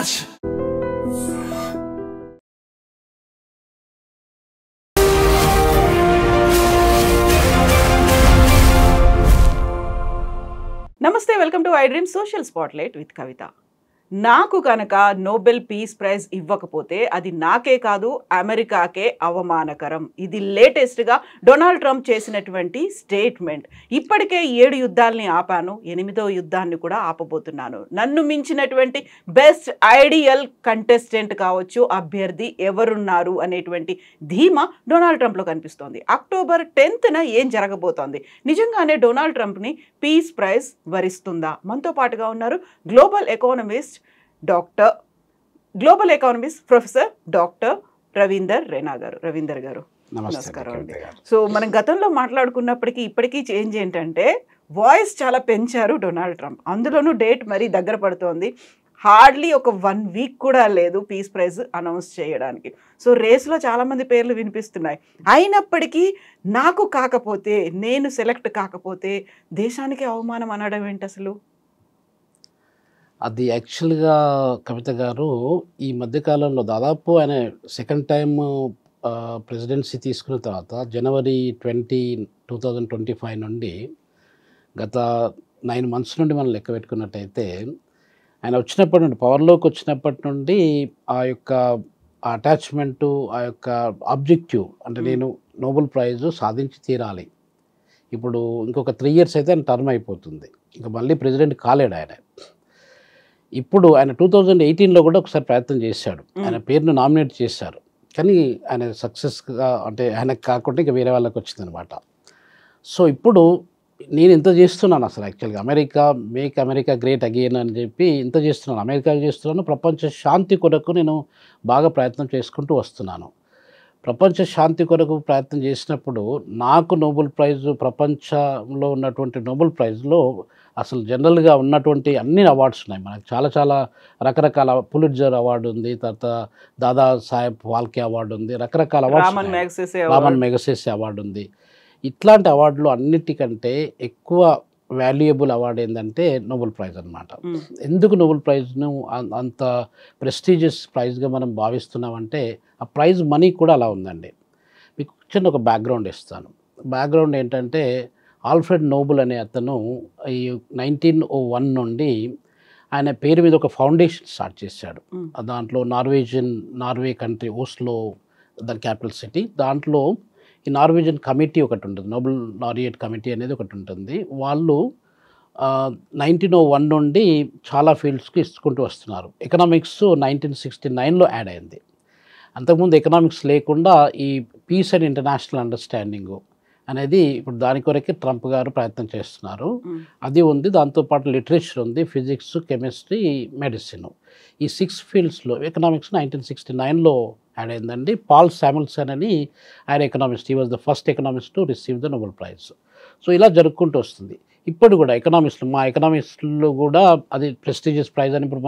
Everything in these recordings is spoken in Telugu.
much. నమస్తే, welcome to iDream social spotlight with Kavitha. నాకు కనుక నోబెల్ పీస్ ప్రైజ్ ఇవ్వకపోతే అది నాకే కాదు అమెరికాకే అవమానకరం. ఇది లేటెస్ట్గా డొనాల్డ్ ట్రంప్ చేసినటువంటి స్టేట్మెంట్. ఇప్పటికే 7 యుద్ధాలని ఆపాను, 8వ యుద్ధాన్ని కూడా ఆపబోతున్నాను. నన్ను మించినటువంటి బెస్ట్ ఐడియల్ కంటెస్టెంట్ కావచ్చు, అభ్యర్థి ఎవరున్నారు అనేటువంటి ధీమా డొనాల్డ్ ట్రంప్లో కనిపిస్తోంది. అక్టోబర్ 10న ఏం జరగబోతోంది? నిజంగానే డొనాల్డ్ ట్రంప్ని పీస్ ప్రైజ్ వరిస్తుందా? మనతో పాటుగా ఉన్నారు global economist professor doctor Ravinder Raina గారు. రవీందర్ గారు నమస్కారం అండి. సో మనం గతంలో మాట్లాడుకున్నప్పటికీ ఇప్పటికీ చేంజ్ ఏంటంటే వాయిస్ చాలా పెంచారు డొనాల్డ్ ట్రంప్. అందులోనూ డేట్ మరీ దగ్గర పడుతోంది. హార్డ్లీ ఒక 1 వీక్ కూడా లేదు పీస్ ప్రైజ్ అనౌన్స్ చేయడానికి. సో రేస్లో చాలామంది పేర్లు వినిపిస్తున్నాయి. అయినప్పటికీ నాకు కాకపోతే, నేను సెలెక్ట్ కాకపోతే దేశానికి అవమానం అనడం ఏంటి అసలు? అది యాక్చువల్గా కవిత గారు ఈ మధ్యకాలంలో దాదాపు ఆయన సెకండ్ టైం ప్రెసిడెన్సీ తీసుకున్న తర్వాత జనవరి 2025 నుండి గత 9 months నుండి మనం లెక్క పెట్టుకున్నట్టయితే ఆయన వచ్చినప్పటి నుండి, పవర్లోకి వచ్చినప్పటి నుండి ఆ యొక్క అటాచ్మెంటు, ఆ యొక్క ఆబ్జెక్టివ్ అంటే నేను నోబెల్ ప్రైజ్ సాధించి తీరాలి. ఇప్పుడు ఇంకొక 3 years అయితే ఆయన టర్మ్ అయిపోతుంది. ఇంకా మళ్ళీ ప్రెసిడెంట్ కాలేడు ఆయన. ఇప్పుడు ఆయన 2018లో కూడా ఒకసారి ప్రయత్నం చేశాడు. ఆయన పేరును నామినేట్ చేశారు, కానీ ఆయన సక్సెస్గా అంటే ఆయనకు కాకుండా ఇంకా వేరే వాళ్ళకి వచ్చిందనమాట. సో ఇప్పుడు నేను ఇంత చేస్తున్నాను అసలు యాక్చువల్గా మేక్ అమెరికా గ్రేట్ అగైన్ అని చెప్పి ఇంత చేస్తున్నాను, అమెరికా చేస్తున్నాను, ప్రపంచ శాంతి కొరకు నేను బాగా ప్రయత్నం చేసుకుంటూ వస్తున్నాను. ప్రపంచ శాంతి కొరకు ప్రయత్నం చేసినప్పుడు నాకు నోబెల్ ప్రైజ్, ప్రపంచంలో ఉన్నటువంటి నోబెల్ ప్రైజ్లో అసలు జనరల్గా ఉన్నటువంటి అన్ని అవార్డ్స్ ఉన్నాయి మనకు. చాలా రకరకాల పులిట్జర్ అవార్డు ఉంది, తర్వాత దాదా సాహెబ్ ఫాల్కే అవార్డు ఉంది, రకరకాల అవార్డ్స్, రామన్ మెగసెసే అవార్డు ఉంది. ఇట్లాంటి అవార్డులు అన్నిటికంటే ఎక్కువ వాల్యుయబుల్ అవార్డు ఏంటంటే నోబెల్ ప్రైజ్ అనమాట. ఎందుకు నోబెల్ ప్రైజ్ను అంత ప్రెస్టీజియస్ ప్రైజ్గా మనం భావిస్తున్నామంటే ఆ ప్రైజ్ మనీ కూడా అలా ఉందండి. మీకు చిన్న ఒక బ్యాక్గ్రౌండ్ ఇస్తాను. బ్యాక్గ్రౌండ్ ఏంటంటే ఆల్ఫ్రెడ్ నోబెల్ అనే అతను ఈ 1901 నుండి ఆయన పేరు మీద ఒక ఫౌండేషన్ స్టార్ట్ చేశాడు. దాంట్లో నార్వే కంట్రీ ఓస్లో దాని క్యాపిటల్ సిటీ, దాంట్లో ఈ నార్వేజియన్ కమిటీ ఒకటి ఉంటుంది, నోబెల్ లారియట్ కమిటీ అనేది ఒకటి ఉంటుంది. వాళ్ళు 1901 నుండి చాలా ఫీల్డ్స్కి ఇచ్చుకుంటూ వస్తున్నారు. ఎకనామిక్స్ 1969లో యాడ్ అయింది. అంతకుముందు ఎకనామిక్స్ లేకుండా ఈ పీస్ అండ్ ఇంటర్నేషనల్ అండర్స్టాండింగ్ అనేది ఇప్పుడు దాని కొరకే ట్రంప్ గారు ప్రయత్నం చేస్తున్నారు. అది ఉంది. దాంతోపాటు లిటరేచర్ ఉంది, ఫిజిక్స్, కెమిస్ట్రీ, మెడిసిన్. ఈ 6 ఫీల్డ్స్లో ఎకనామిక్స్ 1969లో యాడ్ అయిందండి. పాల్ శామ్యుల్సన్ అని ఆయన economist, he was the first economist to receive the Nobel prize. So ఇలా జరుపుకుంటూ వస్తుంది. ఇప్పుడు కూడా మా ఎకనామిస్టులు కూడా అది ప్రెస్టీజియస్ ప్రైజ్ అని ఇప్పుడు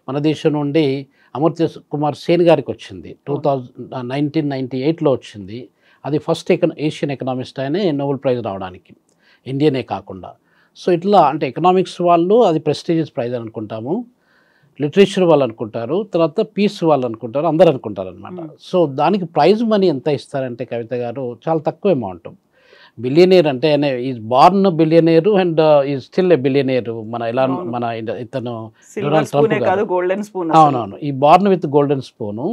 మన దేశం నుండి అమర్త్య కుమార్ సేన్ గారికి వచ్చింది. 1998లో వచ్చింది. అది ఫస్ట్ ఏషియన్ ఎకనామిస్ట్ అయినే నోబెల్ ప్రైజ్ రావడానికి, ఇండియనే కాకుండా. సో ఇట్లా అంటే ఎకనామిక్స్ వాళ్ళు అది ప్రెస్టీజియస్ ప్రైజ్ అని అనుకుంటాము, లిటరేచర్ వాళ్ళు అనుకుంటారు, తర్వాత పీస్ వాళ్ళు అనుకుంటారు, అందరు అనుకుంటారు అనమాట. సో దానికి ప్రైజ్ మనీ ఎంత ఇస్తారంటే కవిత గారు చాలా తక్కువ అమౌంట్. బిలియనేర్ అంటే ఆయన is born billionaire and is still a billionaire. ఇతను డొనాల్డ్ ట్రంప్ గారు, అవునవును, ఈ బార్న్ విత్ గోల్డెన్ స్పూను.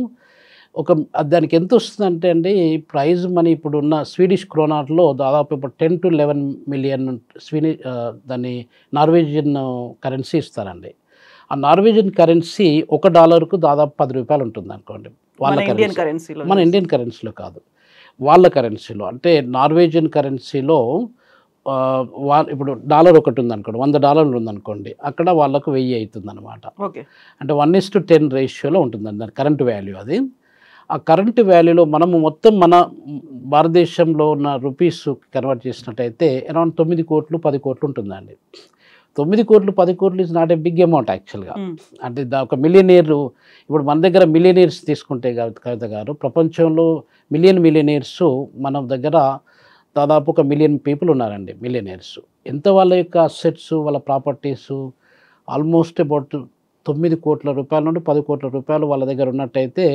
దానికి ఎంత వస్తుందంటే అండి ప్రైజ్ మనీ ఇప్పుడున్న స్వీడిష్ క్రోనాట్లో దాదాపు ఇప్పుడు 10 to 11 million దాన్ని నార్వేజియన్ కరెన్సీ ఇస్తారండి. ఆ నార్వేజియన్ కరెన్సీ $1కు దాదాపు 10 రూపాయలు ఉంటుంది అనుకోండి. మన ఇండియన్ కరెన్సీలో కాదు, వాళ్ళ కరెన్సీలో. అంటే నార్వేజియన్ కరెన్సీలో ఇప్పుడు డాలర్ ఒకటి ఉందనుకోండి, $100 ఉందనుకోండి, అక్కడ వాళ్ళకు 1000 అవుతుంది అనమాట. అంటే 1:10 రేషియోలో ఉంటుందండి దాని కరెంట్ వాల్యూ. అది ఆ కరెంట్ వాల్యూలో మనము మొత్తం మన భారతదేశంలో ఉన్న రూపీస్ కన్వర్ట్ చేసినట్టయితే అరౌండ్ 9 కోట్లు 10 కోట్లు ఉంటుందండి. 9 కోట్లు 10 కోట్లు is not a big amount యాక్చువల్గా. అంటే ఒక మిలియనీర్, ఇప్పుడు మన దగ్గర మిలియనీర్స్ తీసుకుంటే కవిత గారు, ప్రపంచంలో మిలియనీర్స్ మన దగ్గర దాదాపు 1 మిలియన్ పీపుల్ ఉన్నారండి మిలియనీర్స్. ఎంత వాళ్ళ యొక్క అసెట్స్, వాళ్ళ ప్రాపర్టీస్ ఆల్మోస్ట్ అబౌట్ 9 కోట్ల రూపాయల నుండి 10 కోట్ల రూపాయలు వాళ్ళ దగ్గర ఉన్నట్టయితే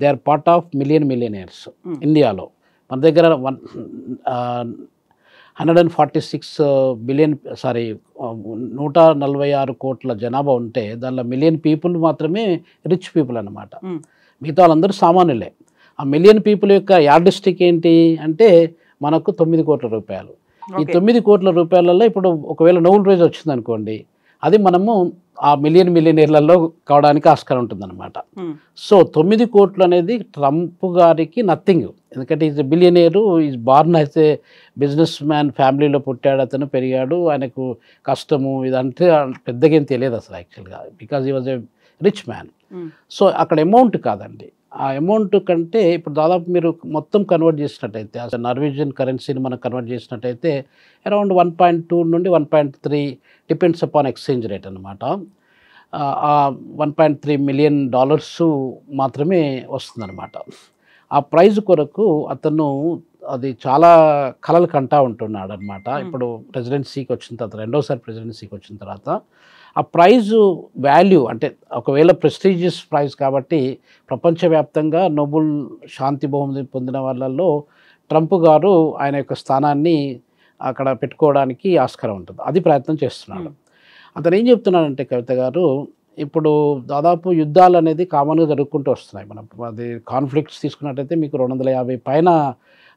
they are part of millionaires ఇండియాలో. మన దగ్గర 146 బిలియన్ 146 కోట్ల జనాభా ఉంటే దానిలో మిలియన్ పీపుల్ మాత్రమే రిచ్ పీపుల్ అన్నమాట. మిగతా వాళ్ళందరూ సామాన్యులే. ఆ మిలియన్ పీపుల్ యొక్క యార్డిస్టిక్ ఏంటి అంటే మనకు 9 కోట్ల రూపాయలు. ఈ 9 కోట్ల రూపాయలలో ఇప్పుడు ఒకవేళ నోబెల్ ప్రైజ్ వచ్చిందనుకోండి, అది మనము ఆ మిలియనీర్లలో కావడానికి ఆస్కారం ఉంటుందన్నమాట. సో 9 కోట్లు అనేది ట్రంప్ గారికి నథింగ్. ఎందుకంటే ఈజ్ బిలియనీరు, ఈజ్ బార్న్ అయితే బిజినెస్ మ్యాన్ ఫ్యామిలీలో పుట్టాడు, అతను పెరిగాడు, ఆయనకు కష్టము ఇదంటే పెద్దగా ఏం తెలియదు అసలు యాక్చువల్గా, బికాజ్ ఈ was a rich man. So అక్కడ అమౌంట్ కాదండి, ఆ అమౌంట్ కంటే ఇప్పుడు దాదాపు మీరు మొత్తం కన్వర్ట్ చేసినట్టయితే అసలు నార్వేజియన్ కరెన్సీని మనం కన్వర్ట్ చేసినట్టయితే అరౌండ్ 1.2 నుండి 1.3 డిపెండ్స్ అపాన్ ఎక్స్చేంజ్ రేట్ అనమాట. ఆ $1.3 మిలియన్ మాత్రమే వస్తుందన్నమాట. ఆ ప్రైజ్ కొరకు అతను అది చాలా కలలు కంటా ఉంటున్నాడు అనమాట. ఇప్పుడు ప్రెసిడెన్సీకి వచ్చిన తర్వాత, రెండోసారి ప్రెసిడెన్సీకి వచ్చిన తర్వాత ఆ ప్రైజు వాల్యూ అంటే ఒకవేళ ప్రెస్టీజియస్ ప్రైజ్ కాబట్టి ప్రపంచవ్యాప్తంగా నోబెల్ శాంతి బహుమతి పొందిన వాళ్ళల్లో ట్రంప్ గారు ఆయన యొక్క స్థానాన్ని అక్కడ పెట్టుకోవడానికి ఆస్కారం ఉంటుంది. అది ప్రయత్నం చేస్తున్నాడు. అతను ఏం చెప్తున్నాడంటే కవిత గారు, ఇప్పుడు దాదాపు యుద్ధాలు అనేది కామన్గా జరుగుకుంటూ వస్తున్నాయి. మనం అది కాన్ఫ్లిక్ట్స్ తీసుకున్నట్టయితే మీకు 250 పైన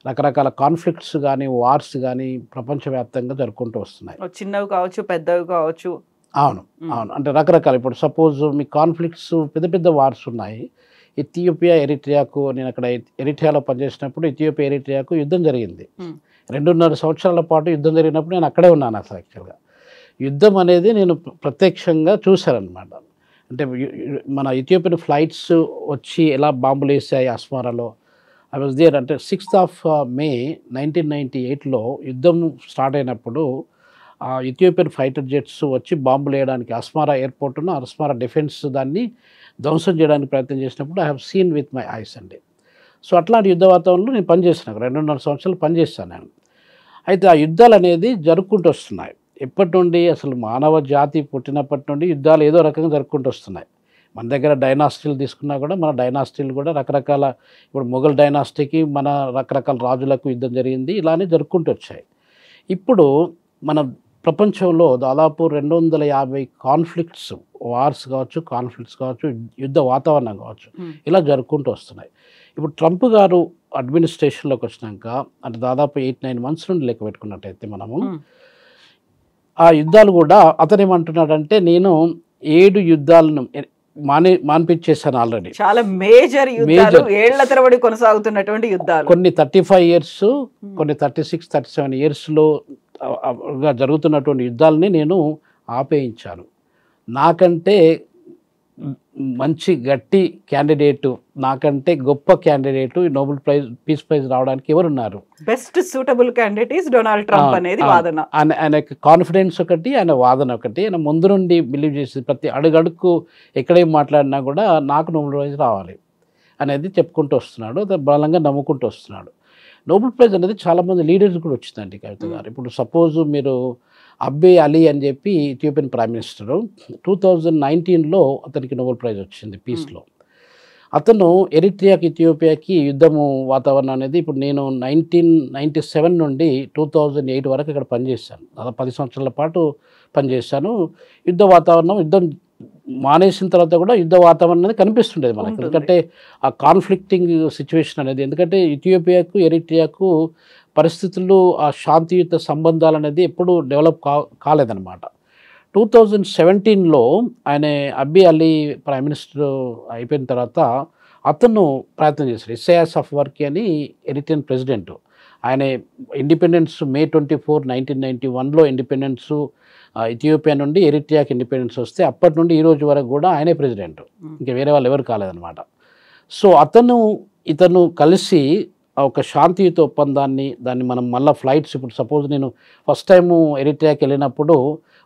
రకరకాల కాన్ఫ్లిక్ట్స్ కానీ వార్స్ కానీ ప్రపంచవ్యాప్తంగా జరుపుకుంటూ వస్తున్నాయి. చిన్నవి కావచ్చు, పెద్దవి కావచ్చు. అవును, అంటే రకరకాల, ఇప్పుడు సపోజ్ మీ కాన్ఫ్లిక్ట్స్ పెద్ద పెద్ద వార్స్ ఉన్నాయి. ఇథియోపియా ఎరిట్రియాకు, నేను అక్కడ ఎరిట్రియాలో పనిచేసినప్పుడు ఇథియోపియా ఎరిట్రియాకు యుద్ధం జరిగింది. 2.5 సంవత్సరాల పాటు యుద్ధం జరిగినప్పుడు నేను అక్కడే ఉన్నాను అసలు యాక్చువల్గా. యుద్ధం అనేది నేను ప్రత్యక్షంగా చూశానన్నమాట. అంటే మన ఇథియోపియన్ ఫ్లైట్స్ వచ్చి ఎలా బాంబులు వేసాయి అస్మారాలో, ఐ వాజ్ దేర్. అంటే 6th May 1998లో యుద్ధం స్టార్ట్ అయినప్పుడు ఆ ఇథియోపియన్ ఫైటర్ జెట్స్ వచ్చి బాంబులు వేయడానికి అస్మారా ఎయిర్పోర్ట్ను, అస్మారా డిఫెన్స్ దాన్ని ధ్వంసం చేయడానికి ప్రయత్నం చేసినప్పుడు I have seen with my eyes అండి. సో అట్లాంటి యుద్ధ వాతావరణంలో నేను పనిచేస్తున్నాను, 2.5 సంవత్సరాలు పనిచేస్తాను నేను. అయితే ఆ యుద్ధాలు అనేది జరుపుకుంటూ వస్తున్నాయి. ఎప్పటి నుండి అసలు మానవ జాతి పుట్టినప్పటి నుండి యుద్ధాలు ఏదో రకంగా జరుపుకుంటూ వస్తున్నాయి. మన దగ్గర డైనాసిటీలు తీసుకున్నా కూడా మన డైనాసిటీలు కూడా రకరకాల, ఇప్పుడు మొఘల్ డైనాసిటీకి మన రకరకాల రాజులకు యుద్ధం జరిగింది, ఇలానే జరుపుకుంటూ వచ్చాయి. ఇప్పుడు మన ప్రపంచంలో దాదాపు 250 కాన్ఫ్లిక్ట్స్, వార్స్ కావచ్చు, కాన్ఫ్లిక్ట్స్ కావచ్చు, యుద్ధ వాతావరణం కావచ్చు, ఇలా జరుపుకుంటూ వస్తున్నాయి. ఇప్పుడు ట్రంప్ గారు అడ్మినిస్ట్రేషన్లోకి వచ్చినాక అంటే దాదాపు 8-9 మంత్స్ నుండి లెక్క పెట్టుకున్నట్టయితే మనము ఆ యుద్ధాలు కూడా అతను ఏమంటున్నాడంటే నేను 7 యుద్ధాలను మాన్పించేశాను ఆల్రెడీ. చాలా మేజర్ యుద్ధాలు, ఏళ్ల తరబడి కొనసాగుతున్నటువంటి యుద్ధాలు, కొన్ని 35 ఇయర్స్, కొన్ని 36-37 ఇయర్స్లో జరుగుతున్నటువంటి యుద్ధాలని నేను ఆపేయించాను. నాకంటే మంచి గట్టి క్యాండిడేటు, నాకంటే గొప్ప candidate Nobel prize, peace prize రావడానికి ఎవరున్నారు? Best suitable candidate is Donald Trump అనేది వాదన. ఆయన కాన్ఫిడెన్స్ ఒకటి, ఆయన వాదన ఒకటి. ఆయన ముందు నుండి బిలీవ్ చేసి ప్రతి అడుగడుకు ఎక్కడేం మాట్లాడినా కూడా నాకు నోబెల్ ప్రైజ్ రావాలి అనేది చెప్పుకుంటూ వస్తున్నాడు, బలంగా నమ్ముకుంటూ వస్తున్నాడు. నోబెల్ ప్రైజ్ అనేది చాలామంది లీడర్స్ కూడా వచ్చిందండి కవిత గారు. ఇప్పుడు సపోజ్ మీరు అబ్బే అలీ అని చెప్పి ఇథియోపియన్ ప్రైమ్ మినిస్టరు 2019లో అతనికి నోబెల్ ప్రైజ్ వచ్చింది పీస్లో. అతను ఎరిట్రియాకి ఇథియోపియాకి యుద్ధము వాతావరణం అనేది, ఇప్పుడు నేను 1997 నుండి 2008 వరకు ఇక్కడ పనిచేశాను, దాదాపు 10 సంవత్సరాల పాటు పనిచేశాను. యుద్ధ వాతావరణం, యుద్ధం మానేసిన తర్వాత కూడా యుద్ధ వాతావరణం అనేది కనిపిస్తుండేది మనకు. ఎందుకంటే ఆ కాన్ఫ్లిక్టింగ్ సిచ్యువేషన్ అనేది, ఎందుకంటే ఇథియోపియాకు ఎరిట్రియాకు పరిస్థితులు, ఆ శాంతియుత సంబంధాలు అనేది ఎప్పుడూ డెవలప్ కాలేదన్నమాట. 2017లో ఆయన అబ్బే అలీ ప్రైమ్ మినిస్టర్ అయిపోయిన తర్వాత అతను ప్రయత్నం చేశాడు. ఇసయాస్ అఫ్వర్కీ అని ఎరిట్రియన్ ప్రెసిడెంట్. ఆయన ఇండిపెండెన్స్ May 24, 1991లో ఇండిపెండెన్స్ ఇథియోపియా నుండి ఎరిట్రియాకి ఇండిపెండెన్స్ వస్తే అప్పటి నుండి ఈ రోజు వరకు కూడా ఆయనే ప్రెసిడెంట్, ఇంకా వేరే వాళ్ళు ఎవరు కాలేదన్నమాట. సో ఇతను కలిసి ఒక శాంతియుత ఒప్పందాన్ని, దాన్ని మనం మళ్ళీ ఫ్లైట్స్, ఇప్పుడు సపోజ్ నేను ఫస్ట్ టైము ఎరిట్రియాకి వెళ్ళినప్పుడు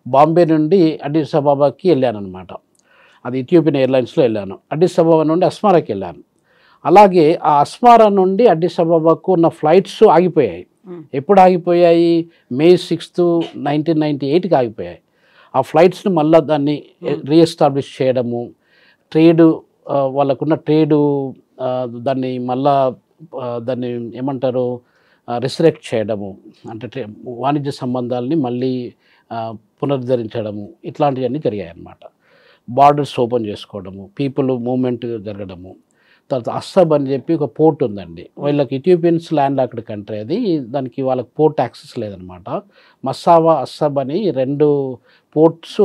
బాంబే నుండి అడిస్ అబాబాకి వెళ్ళాను అనమాట. అది ఇథియోపియన్ ఎయిర్లైన్స్లో వెళ్ళాను. అడిస్ అబాబా నుండి అస్మారాకి వెళ్ళాను. అలాగే ఆ అస్మారా నుండి అడిస్ అబాబాకు ఉన్న ఫ్లైట్స్ ఆగిపోయాయి. ఎప్పుడు ఆగిపోయాయి? May 6, 1998కి ఆగిపోయాయి. ఆ ఫ్లైట్స్ని మళ్ళీ దాన్ని రీఎస్టాబ్లిష్ చేయడము, ట్రేడు వాళ్ళకున్న ట్రేడు దాన్ని మళ్ళా దాన్ని ఏమంటారు రిసరెక్ట్ చేయడము, అంటే వాణిజ్య సంబంధాలని మళ్ళీ పునరుద్ధరించడము, ఇట్లాంటివన్నీ జరిగాయి అన్నమాట. బార్డర్స్ ఓపెన్ చేసుకోవడము, పీపుల్ మూవ్మెంట్ జరగడము. తర్వాత అస్సబ్ అని చెప్పి ఒక పోర్ట్ ఉందండి, వీళ్ళకి ఇథియోపియన్స్ ల్యాండ్ లాక్డ్ కంట్రీ అది, దానికి వాళ్ళకి పోర్ట్ యాక్సెస్ లేదనమాట. మస్సావా, అస్సబ్ అని 2 పోర్ట్స్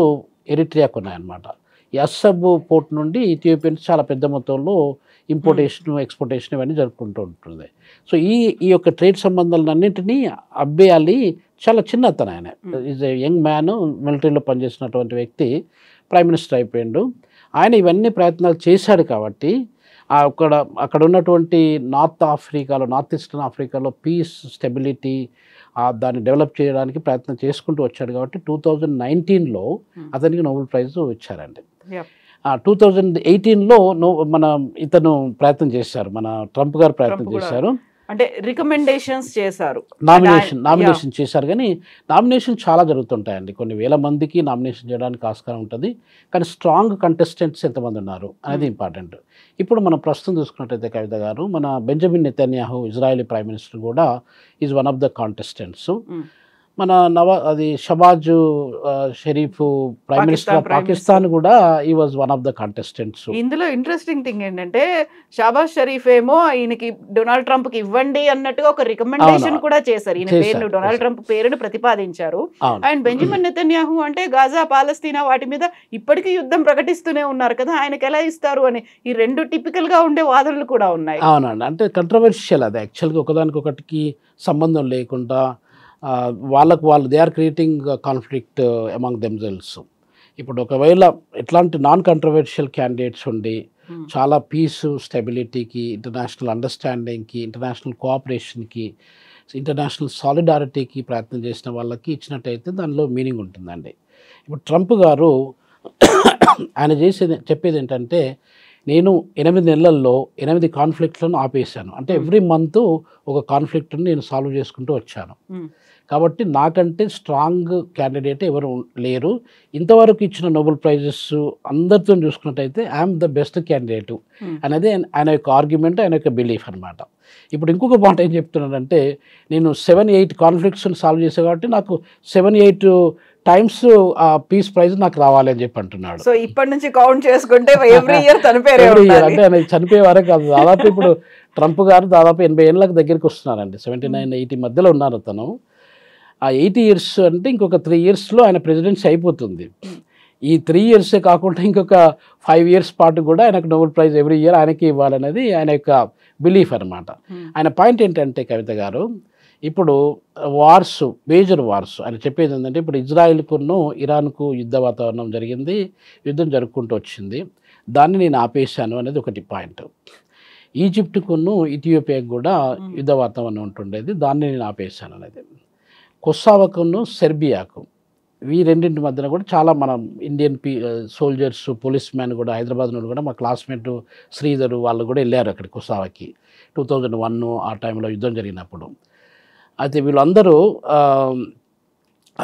ఎరిట్రియాకు ఉన్నాయన్నమాట. ఈ అస్సబ్ పోర్ట్ నుండి ఇథియోపియన్స్ చాలా పెద్ద మొత్తంలో ఇంపోర్టేషన్, ఎక్స్పోర్టేషన్ ఇవన్నీ జరుపుకుంటూ ఉంటుంది. సో ఈ యొక్క ట్రేడ్ సంబంధాలన్నింటినీ అబ్బే అలీ చాలా చిన్న అతను, ఆయన ఈజ్ ఏ యంగ్ మ్యాన్, మిలిటరీలో పనిచేసినటువంటి వ్యక్తి, ప్రైమ్ మినిస్టర్ అయిపోయాడు. ఆయన ఇవన్నీ ప్రయత్నాలు చేశాడు కాబట్టి అక్కడ ఉన్నటువంటి నార్త్ ఈస్టర్న్ ఆఫ్రికాలో పీస్, స్టెబిలిటీ దాన్ని డెవలప్ చేయడానికి ప్రయత్నం చేసుకుంటూ వచ్చాడు కాబట్టి 2019లో అతనికి నోబెల్ ప్రైజ్ ఇచ్చారండి. 2018లో ఇతను ప్రయత్నం చేశారు, మన ట్రంప్ గారు ప్రయత్నం చేశారు, అంటే రికమెండేషన్స్ చేశారు, నామినేషన్ చేశారు. కానీ నామినేషన్ చాలా జరుగుతుంటాయండి, కొన్ని వేల మందికి నామినేషన్ చేయడానికి ఆస్కారం ఉంటుంది. కానీ స్ట్రాంగ్ కంటెస్టెంట్స్ ఎంతమంది ఉన్నారు అనేది ఇంపార్టెంట్. ఇప్పుడు మనం ప్రస్తుతం చూసుకున్నట్టయితే కవిత గారు, మన Benjamin Netanyahu Israeli prime minister కూడా is one of the contestants. మన Shehbaz Sharif prime minister of Pakistan కూడా ఈ was one of the contestants. ఇందులో ఇంట్రెస్టింగ్ థింగ్ ఏంటంటే షాబాజ్ షరీఫ్ ఏమో ఈయనకి డొనాల్డ్ ట్రంప్ కి ఇవ్వండి అన్నట్టుగా ఒక రికమెండేషన్ కూడా చేశారు, ఈయన పేరును, డొనాల్డ్ ట్రంప్ పేరును ప్రతిపాదించారు. అండ్ బెంజమిన్ నెతన్యాహు అంటే గాజా, పాలస్తీనా వాటి మీద ఇప్పటికీ యుద్ధం ప్రకటిస్తూనే ఉన్నారు కదా, ఆయనకి ఎలా ఇస్తారు అని ఈ 2 టిపికల్ గా ఉండే వాదనలు కూడా ఉన్నాయి. అవునండి, అంటే కంట్రవర్షియల్ అది యాక్చువల్గా, ఒకదానికొకటికి సంబంధం లేకుండా వాళ్ళు they are creating conflict among themselves. ఇప్పుడు ఒకవేళ ఎట్లాంటి నాన్ కంట్రవర్షియల్ క్యాండిడేట్స్ ఉండి చాలా పీస్, స్టెబిలిటీకి, ఇంటర్నేషనల్ అండర్స్టాండింగ్కి, ఇంటర్నేషనల్ కోఆపరేషన్కి, ఇంటర్నేషనల్ సాలిడారిటీకి ప్రయత్నం చేసిన వాళ్ళకి ఇచ్చినట్టయితే దానిలో మీనింగ్ ఉంటుందండి. ఇప్పుడు ట్రంప్ గారు ఆయన చెప్పేది ఏంటంటే, నేను 8 నెలల్లో 8 కాన్ఫ్లిక్ట్లను ఆపేశాను, అంటే ఎవ్రీ మంత్ ఒక కాన్ఫ్లిక్ట్ని నేను సాల్వ్ చేసుకుంటూ వచ్చాను. కాబట్టి నాకంటే స్ట్రాంగ్ క్యాండిడేట్ ఎవరు లేరు. ఇంతవరకు ఇచ్చిన నోబెల్ ప్రైజెస్ అందరితో చూసుకున్నట్టయితే ఐఎమ్ ద బెస్ట్ క్యాండిడేట్ అనేది ఆయన యొక్క ఆర్గ్యుమెంట్, ఆయన యొక్క బిలీఫ్ అనమాట. ఇప్పుడు ఇంకొక పాయింట్ ఏం చెప్తున్నాడంటే, నేను 7-8 కాన్ఫ్లిక్ట్స్ని సాల్వ్ చేశాను కాబట్టి నాకు 7-8 టైమ్స్ ఆ పీస్ ప్రైజ్ నాకు రావాలి అని చెప్పి అంటున్నాడు. సో ఇప్పటి నుంచి కౌంట్ చేసుకుంటే ఎవ్రీ ఇయర్ చనిపోయే అంటే ఆయన చనిపోయే వరే కాదు, దాదాపు ఇప్పుడు ట్రంప్ గారు దాదాపు 80 ఏళ్ళకి దగ్గరికి వస్తున్నారండి, 79-80 మధ్యలో ఉన్నారు అతను. ఆ 80 ఇయర్స్ అంటే ఇంకొక 3 ఇయర్స్లో ఆయన ప్రెసిడెన్సీ అయిపోతుంది. ఈ 3 ఇయర్సే కాకుండా ఇంకొక 5 ఇయర్స్ పాటు కూడా ఆయనకు నోబెల్ ప్రైజ్ ఎవ్రీ ఇయర్ ఆయనకి ఇవ్వాలనేది ఆయన యొక్క బిలీఫ్ అనమాట. ఆయన పాయింట్ ఏంటంటే కవిత గారు, ఇప్పుడు మేజర్ వార్స్ ఆయన చెప్పేది ఏంటంటే, ఇప్పుడు ఇజ్రాయెల్కును ఇరాన్కు యుద్ధ వాతావరణం జరిగింది, యుద్ధం జరుపుకుంటూ వచ్చింది, దాన్ని నేను ఆపేశాను అనేది ఒకటి పాయింట్. ఈజిప్టుకును ఇథియోపియాకు కూడా యుద్ధ వాతావరణం ఉంటుండేది, దాన్ని నేను ఆపేశాను అనేది. కొస్సావకును సెర్బియాకు, ఈ రెండింటి మధ్యన కూడా చాలా మన ఇండియన్ సోల్జర్స్, పోలీస్ మ్యాన్ కూడా హైదరాబాద్ నుండి కూడా మా క్లాస్మేట్ శ్రీధర్ వాళ్ళు కూడా వెళ్ళారు అక్కడికి కొస్సావకి 2001 ఆ టైంలో యుద్ధం జరిగినప్పుడు. అయితే వీళ్ళందరూ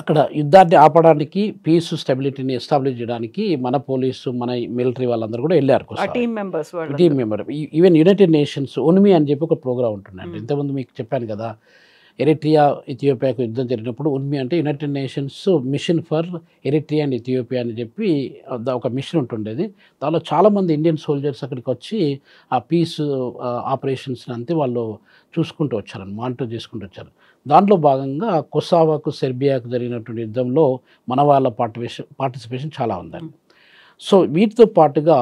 అక్కడ యుద్ధాన్ని ఆపడానికి, పీస్, స్టెబిలిటీని ఎస్టాబ్లిష్ చేయడానికి మన పోలీసు, మన మిలిటరీ వాళ్ళందరూ కూడా వెళ్ళారు. Team member, even United nations UNMI అని చెప్పి ఒక ప్రోగ్రామ్ ఉంటుందండి. ఇంతకుముందు మీకు చెప్పాను కదా, ఎరిట్రియా, ఇథియోపియాకు యుద్ధం జరిగినప్పుడు UNMI అంటే United nations mission for Eritrea and Ethiopia అని చెప్పి ఒక మిషన్ ఉంటుండేది. దానిలో చాలామంది ఇండియన్ సోల్జర్స్ అక్కడికి వచ్చి ఆ పీస్ ఆపరేషన్స్ అంతే వాళ్ళు చూసుకుంటూ వచ్చారు, మానిటర్ చేసుకుంటూ వచ్చారు. దాంట్లో భాగంగా కొసావాకు, సెర్బియాకు జరిగినటువంటి యుద్ధంలో మన వాళ్ళ పార్టిసిపేషన్ చాలా ఉందండి. సో వీటితో పాటుగా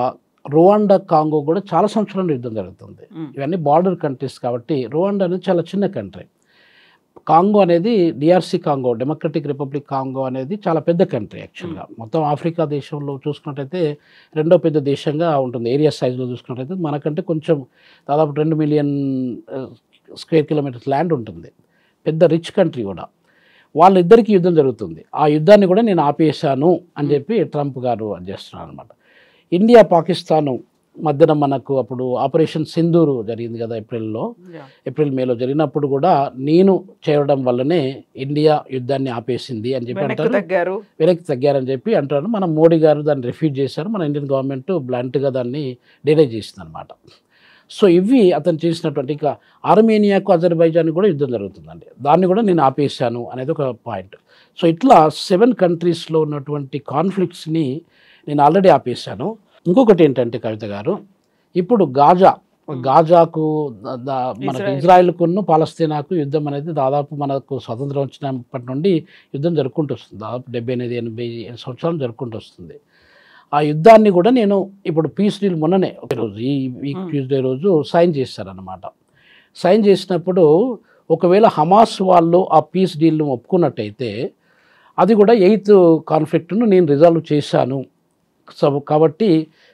రువాండా, కాంగో కూడా చాలా సంవత్సరాల యుద్ధం జరుగుతుంది. ఇవన్నీ బార్డర్ కంట్రీస్ కాబట్టి రువాండా అనేది చాలా చిన్న కంట్రీ. కాంగో అనేది DRC Congo, democratic republic Congo అనేది చాలా పెద్ద కంట్రీ యాక్చువల్గా. మొత్తం ఆఫ్రికా దేశంలో చూసుకున్నట్టయితే 2వ పెద్ద దేశంగా ఉంటుంది. ఏరియా సైజులో చూసుకున్నట్టయితే మనకంటే కొంచెం దాదాపు 2 మిలియన్ స్క్వేర్ కిలోమీటర్స్ ల్యాండ్ ఉంటుంది, పెద్ద రిచ్ కంట్రీ కూడా. వాళ్ళిద్దరికీ యుద్ధం జరుగుతుంది, ఆ యుద్ధాన్ని కూడా నేను ఆపేశాను అని చెప్పి ట్రంప్ గారు చేస్తున్నారు అనమాట. ఇండియా, పాకిస్తాను మధ్యన మనకు అప్పుడు ఆపరేషన్ సింధూరు జరిగింది కదా ఏప్రిల్ మేలో జరిగినప్పుడు కూడా నేను చేయడం వల్లనే ఇండియా యుద్ధాన్ని ఆపేసింది అని చెప్పి అంటారు, వెనక్కి తగ్గారని చెప్పి అంటారు. మన మోడీ గారు దాన్ని రిఫ్యూజ్ చేశారు, మన ఇండియన్ గవర్నమెంట్ బ్లంట్గా దాన్ని డినై చేసింది అనమాట. సో ఇవి అతను చేసినటువంటి, ఇంకా ఆర్మేనియాకు అజర్బైజాన్ కూడా యుద్ధం జరుగుతుందండి, దాన్ని కూడా నేను ఆపేశాను అనేది ఒక పాయింట్. సో ఇట్లా 7 కంట్రీస్లో ఉన్నటువంటి కాన్ఫ్లిక్ట్స్ని నేను ఆల్రెడీ ఆపేశాను. ఇంకొకటి ఏంటంటే కవిత గారు, ఇప్పుడు గాజాకు మనకు ఇజ్రాయెల్కును పాలస్తీనాకు యుద్ధం అనేది దాదాపు మనకు స్వతంత్రం వచ్చినప్పటి నుండి యుద్ధం జరుపుకుంటూ వస్తుంది. దాదాపు 78-80 సంవత్సరాలు జరుపుకుంటూ వస్తుంది. ఆ యుద్ధాన్ని కూడా నేను ఇప్పుడు పీస్ డీల్ మొన్ననే రోజు ఈ వీక్ ట్యూస్డే రోజు సైన్ చేశారనమాట. సైన్ చేసినప్పుడు ఒకవేళ హమాస్ వాళ్ళు ఆ పీస్ డీల్ను ఒప్పుకున్నట్టయితే అది కూడా 8th కాన్ఫ్లిక్ట్ను నేను రిజాల్వ్ చేశాను. సో కాబట్టి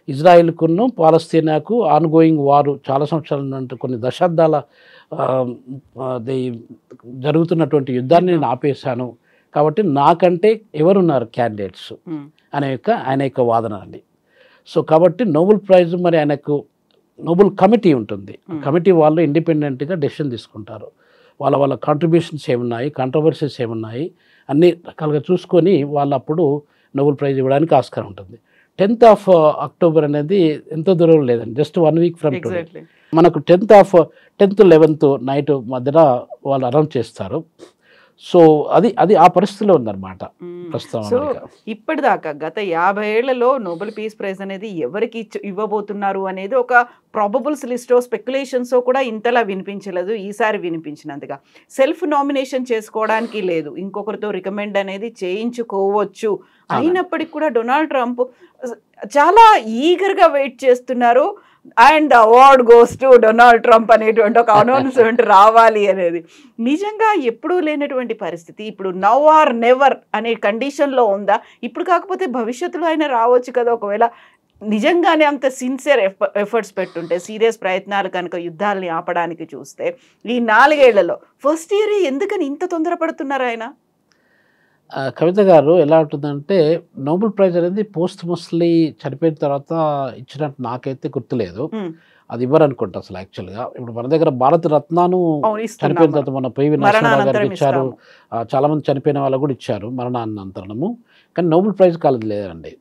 ఇజ్రాయెల్కును పాలస్తీనాకు ఆన్గోయింగ్ వారు చాలా సంవత్సరాల నుండి కొన్ని దశాబ్దాల జరుగుతున్నటువంటి యుద్ధాన్ని నేను ఆపేశాను. కాబట్టి నాకంటే ఎవరున్నారు క్యాండిడేట్స్ ఆయన యొక్క వాదన అండి. సో కాబట్టి నోబెల్ ప్రైజ్ మరి ఆయనకు నోబెల్ కమిటీ ఉంటుంది, కమిటీ వాళ్ళు ఇండిపెండెంట్గా డెసిషన్ తీసుకుంటారు. వాళ్ళ కాంట్రిబ్యూషన్స్ ఏమున్నాయి, కాంట్రవర్సీస్ ఏమున్నాయి అన్ని రకాలుగా చూసుకొని వాళ్ళు అప్పుడు నోబెల్ ప్రైజ్ ఇవ్వడానికి ఆస్కారం ఉంటుంది. 10th అక్టోబర్ అనేది ఎంతో దూరం లేదండి, జస్ట్ 1 వీక్ ఫ్రమ్ టుడే. మనకు 10th 11th నైట్ మధ్యన వాళ్ళు అనౌన్స్ చేస్తారు. సో అది ఆ పరిస్థితిలో ఉందన్నమాట ప్రస్తుతం. సో ఇప్పటిదాకా గత 50 ఏళ్లలో నోబెల్ పీస్ ప్రైజ్ అనేది ఎవరికి ఇవ్వబోతున్నారు అనేది ఒక ప్రాబబుల్స్ లిస్టో స్పెక్యులేషన్సో కూడా ఇంతలా వినిపించలేదు. ఈసారి వినిపించినంతగా సెల్ఫ్ నామినేషన్ చేసుకోవడానికి లేదు, ఇంకొకరితో రికమెండ్ అనేది చేయించుకోవచ్చు. అయినప్పటికీ కూడా డొనాల్డ్ ట్రంప్ చాలా ఈగర్గా వెయిట్ చేస్తున్నారు. And award goes to Donald Trump అనేటువంటి ఒక అనౌన్స్మెంట్ రావాలి అనేది నిజంగా ఎప్పుడూ లేనటువంటి పరిస్థితి. ఇప్పుడు నౌ ఆర్ నెవర్ అనే కండిషన్లో ఉందా? ఇప్పుడు కాకపోతే భవిష్యత్తులో అయినా రావచ్చు కదా, ఒకవేళ నిజంగానే అంత సిన్సియర్ ఎఫర్ట్స్ పెట్టుంటే, సీరియస్ ప్రయత్నాలు కనుక యుద్ధాలని ఆపడానికి చూస్తే ఈ 4 ఏళ్లలో ఫస్ట్ ఇయర్ ఎందుకని ఇంత తొందరపడుతున్నారు ఆయన? కవిత గారు ఎలా ఉంటుందంటే, నోబెల్ ప్రైజ్ అనేది పోస్ట్ మోస్ట్లీ చనిపోయిన తర్వాత ఇచ్చినట్టు నాకైతే గుర్తులేదు. అది ఇవ్వరు అనుకుంటా అసలు యాక్చువల్గా. ఇప్పుడు మన దగ్గర భారత రత్నాను చనిపోయిన తర్వాత మన పివి నరసింహారావు గారికి ఇచ్చారు, చాలామంది చనిపోయిన వాళ్ళకు కూడా ఇచ్చారు మరణానంతరము. కానీ నోబెల్ ప్రైజ్ కాలేదు లేదండి.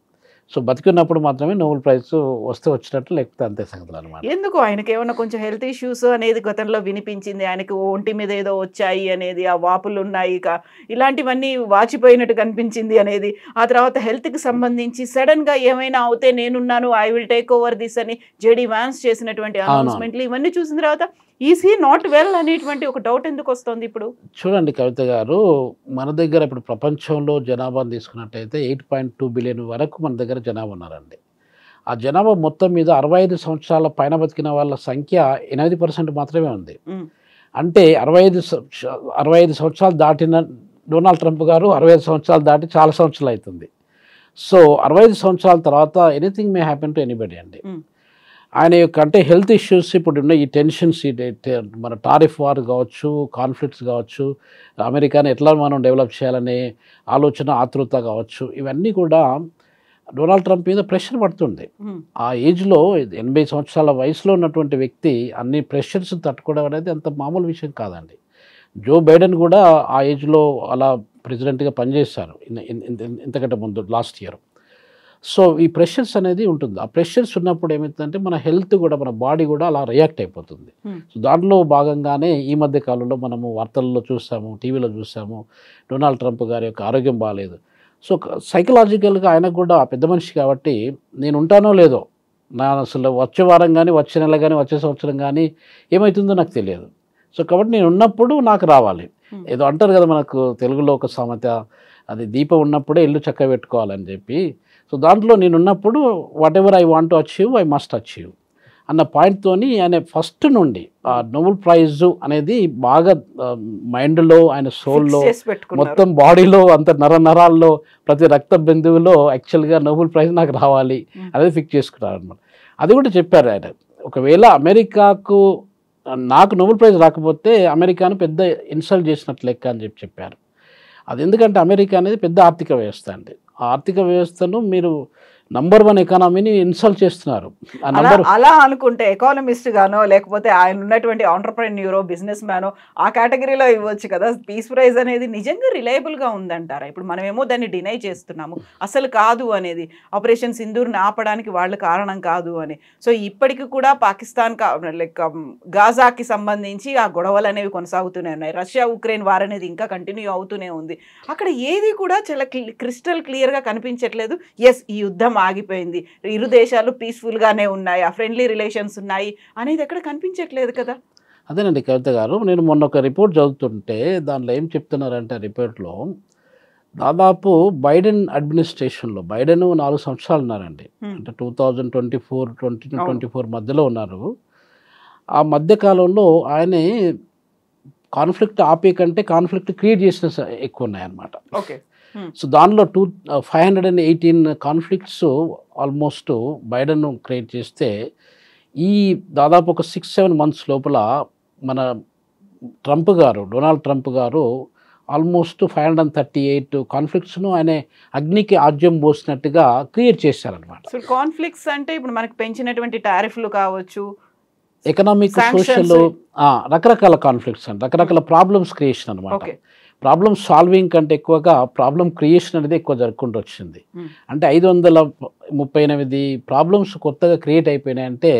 సో బతికున్నప్పుడు మాత్రమే నోబెల్ ప్రైజ్ వస్తే వచ్చినట్టు, లేకపోతే అంతే సంగతులు అనమాట. ఎందుకు ఆయనకి ఏమన్నా కొంచెం హెల్త్ ఇష్యూస్ అనేది గతంలో వినిపించింది, ఆయనకి ఒంటి మీద ఏదో వచ్చాయి అనేది, ఆ వాపులు ఉన్నాయి ఇలాంటివన్నీ వాచిపోయినట్టు కనిపించింది అనేది, ఆ తర్వాత హెల్త్కి సంబంధించి సడన్గా ఏమైనా అవుతే నేనున్నాను, I will take over this అని జేడీ వాన్స్ చేసినటువంటి అనౌన్స్మెంట్లు ఇవన్నీ చూసిన తర్వాత ఈజ్ హీ నాట్ వెల్ అనేటువంటి ఒక డౌట్ ఎందుకు వస్తుంది ఇప్పుడు? చూడండి కవిత గారు, మన దగ్గర ఇప్పుడు ప్రపంచంలో జనాభాను తీసుకున్నట్టయితే 8.2 బిలియన్ వరకు మన దగ్గర జనాభా ఉన్నారండి. ఆ జనాభా మొత్తం మీద 65 సంవత్సరాల పైన బతికిన వాళ్ళ సంఖ్య 8% మాత్రమే ఉంది. అంటే 65 సంవత్సరాలు దాటిన డొనాల్డ్ ట్రంప్ గారు 65 సంవత్సరాలు దాటి చాలా సంవత్సరాలు అవుతుంది. సో 65 సంవత్సరాల తర్వాత anything may happen to anybody అండి. ఆయన యొక్క అంటే హెల్త్ ఇష్యూస్ ఇప్పుడు ఉన్న ఈ టెన్షన్స్, మన టారిఫ్ వార్ కావచ్చు, కాన్ఫ్లిక్ట్స్ కావచ్చు, అమెరికాని ఎట్లా మనం డెవలప్ చేయాలనే ఆలోచన, ఆతృత కావచ్చు, ఇవన్నీ కూడా డొనాల్డ్ ట్రంప్ మీద ప్రెషర్ పడుతుంది. ఆ ఏజ్లో 80 సంవత్సరాల వయసులో ఉన్నటువంటి వ్యక్తి అన్ని ప్రెషర్స్ తట్టుకోవడం అనేది అంత మామూలు విషయం కాదండి. జో బైడెన్ కూడా ఆ ఏజ్లో అలా ప్రెసిడెంట్గా పనిచేశారు ఇంతకంటే ముందు లాస్ట్ ఇయర్. సో ఈ ప్రెషర్స్ అనేది ఉంటుంది. ఆ ప్రెషర్స్ ఉన్నప్పుడు ఏమవుతుందంటే మన హెల్త్ కూడా, మన బాడీ కూడా అలా రియాక్ట్ అయిపోతుంది. సో దాంట్లో భాగంగానే ఈ మధ్య కాలంలో మనము వార్తల్లో చూసాము, టీవీలో చూసాము, డొనాల్డ్ ట్రంప్ గారి యొక్క ఆరోగ్యం బాగాలేదు. సో సైకలాజికల్గా ఆయనకు కూడా పెద్ద మనిషి కాబట్టి నేను ఉంటానో లేదో, నా అసలు వచ్చే వారం కానీ, వచ్చే నెల కానీ, వచ్చే సంవత్సరం కానీ ఏమవుతుందో నాకు తెలియదు. సో కాబట్టి నేను ఉన్నప్పుడు నాకు రావాలి. ఏదో అంటారు కదా మనకు తెలుగులో ఒక సామెత, అది దీపం ఉన్నప్పుడే ఇల్లు చక్క పెట్టుకోవాలని చెప్పి. సో దాంట్లో నేను ఉన్నప్పుడు what ever I want to achieve I must achieve అన్న పాయింట్తోని ఆయన ఫస్ట్ నుండి ఆ నోబెల్ ప్రైజ్ అనేది బాగా మైండ్లో, ఆయన సోల్లో, మొత్తం బాడీలో, అంత నరాల్లో, ప్రతి రక్త బిందువులో యాక్చువల్గా నోబెల్ ప్రైజ్ నాకు రావాలి అనేది ఫిక్స్ చేసుకున్నారు అనమాట. అది కూడా చెప్పారు ఆయన, ఒకవేళ అమెరికాకు నాకు నోబెల్ ప్రైజ్ రాకపోతే అమెరికాను పెద్ద ఇన్సల్ట్ చేసినట్లు లెక్క అని చెప్పారు. అది ఎందుకంటే అమెరికా అనేది పెద్ద ఆర్థిక వ్యవస్థ అండి. ఆ ఆర్థిక వ్యవస్థను మీరు #1 ఎకానమీని ఇన్సల్ట్ చేస్తున్నారు. ఆ అలా అలా అనుకుంటే ఎకానమిస్ట్ గానో లేకపోతే ఆయన ఉన్నటువంటి ఆంటర్‌ప్రెన్యూరో, బిజినెస్ మ్యానో ఆ కేటగిరీలో ఇవ్వచ్చు కదా! పీస్ ప్రైజ్ అనేది నిజంగా రిలయబుల్‌గా ఉందంటారా? ఇప్పుడు మనమేమో దాన్ని డినై చేస్తున్నాము. అసలు కాదు అనేది. ఆపరేషన్ సింధూర్‌ని ఆపడానికి వాళ్ళు కారణం కాదు అని. సో, ఇప్పటికి కూడా పాకిస్తాన్ లైక్ గాజాకి సంబంధించి ఆ గొడవలనేవి కొనసాగుతూనే ఉన్నాయి. రష్యా, ఉక్రెయిన్ వార్ అనేది ఇంకా కంటిన్యూ అవుతూనే ఉంది. అక్కడ ఏది కూడా చాలా క్రిస్టల్ క్లియర్‌గా కనిపించట్లేదు. యెస్, ఈ యుద్ధం ఆగిపోయింది. ఇరు దేశాలు పీస్‌ఫుల్‌గానే ఉన్నాయి. ఆ ఫ్రెండ్లీ రిలేషన్స్ ఉన్నాయి అనేది ఎక్కడ కనిపించట్లేదు కదా! అదేనండి కవిత గారు. నేను మొన్న ఒక రిపోర్ట్ చదువుతుంటే దాంట్లో ఏం చెప్తున్నారంటే రిపోర్ట్‌లో దాదాపు బైడెన్ అడ్మినిస్ట్రేషన్‌లో బైడెన్ 4 సంవత్సరాలు ఉన్నారండి. అంటే 2024, 20-24 మధ్యలో ఉన్నారు. ఆ మధ్య కాలంలో ఆయనే కాన్ఫ్లిక్ట్ ఆపే కంటే కాన్ఫ్లిక్ట్ క్రియేట్ చేసిన ఎక్కువ ఉన్నాయన్నమాట. ఓకే. సో దానిలో 518 కాన్ఫ్లిక్ట్స్ ఆల్మోస్ట్ బైడెన్ క్రియేట్ చేస్తే ఈ దాదాపు ఒక 6-7 మంత్స్ లోపల మన డొనాల్డ్ ట్రంప్ గారు ఆల్మోస్ట్ 538 కాన్ఫ్లిక్ట్స్ను ఆయన అగ్నికి ఆజ్యం పోసినట్టుగా క్రియేట్ చేశారనమాట. సో కాన్ఫ్లిక్ట్స్ అంటే ఇప్పుడు మనకు పెంచినటువంటి టారిఫ్లు కావచ్చు, ఎకనామిక్, సోషల్, రకరకాల కాన్ఫ్లిక్ట్స్ అండి, రకరకాల ప్రాబ్లమ్స్ క్రియేషన్ అనమాట. ప్రాబ్లమ్ సాల్వింగ్ కంటే ఎక్కువగా ప్రాబ్లమ్ క్రియేషన్ అనేది ఎక్కువ జరుపుకుంటూ వచ్చింది. అంటే 538 ప్రాబ్లమ్స్ కొత్తగా క్రియేట్ అయిపోయినాయంటే